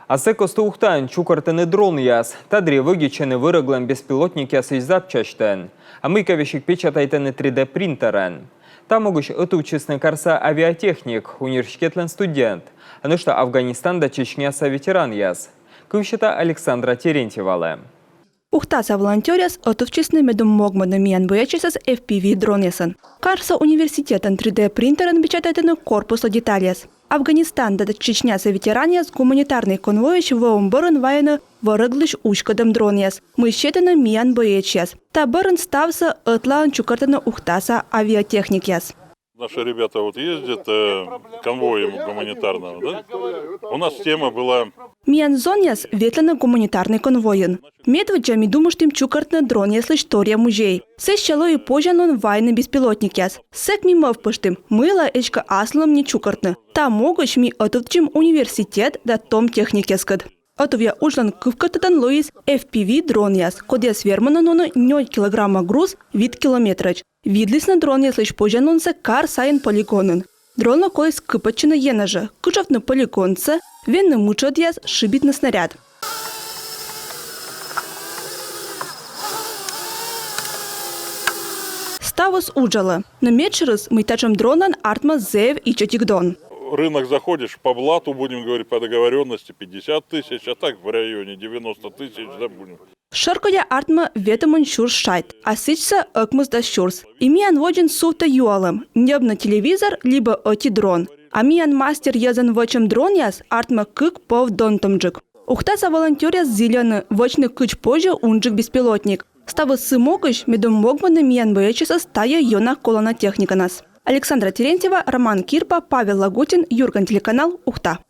Асе костуухтан чукартыны дрон яс, тадри выгичены выраглан беспилотники асыч запчаштен, а мыковещик печатайтыны 3D принтерен. Там могуш отучисны карса авиатехник, университетлен студент, а ну что Афганистанда Чечняса ветеран яс. Кывщита Александра Терентьевала. Ухтаса волонтеряс отовчисны медом могману миян боячисас FPV дронесан. Карса университетен 3D принтерен печатайтыны корпуса деталияс. Афганистанда Чечняса ветеранияс гуманитарный конвоич вом бұрын вайны варыглыш учкадам дронияс. Мыщетыны миян боячияс. Та бұрын ставса ытлаан чукартыны ухтаса авиатехникияс. Наши ребята вот ездят конвоем гуманитарного, да? У нас тема была... Миян зонияс ветлена гуманитарный конвоен. Медведжами думаштым чукартны дрон яслы история музей. Сэс чало и пожанон вайны беспилотник яс. Сэк мимо впыштым, мыла эчка аслом не чукартны. Та могуч ми отовчим университет да том техник яскад. Отовя ужлан кывкатадан лоис FPV дрон яс. Кодяс вермана ноны 0 килограмма груз вид километрач. Видлис на дрон яслыш пожанонса кар сайын полигонын. Дрон колес кыпачына енажа. Кыжавны полигонца, венны мучат яс шибит на снаряд. Ставус уджала. На медшерыс мы тачем дронан артма зев и чатикдон. Рынок заходишь, по блату, будем говорить, по договоренности 50 тысяч, а так в районе 90 тысяч, да, будем. Шаркоя артма ветамон шурс шайт, а сычса акмус да шурс. И миян воджен суфта юалам, небна телевизор, либо оти дрон. А миян мастер язан вочем дрон яс, артма кык пов донтомджик. Ухтаса волонтеря зеленый, вочный кыч позже унджик беспилотник. Ставы сымокыш, медом могманы миян боячиса стая йона колона техника нас. Александра Терентьева, Роман Кирпа, Павел Лагутин, Юрган, телеканал Ухта.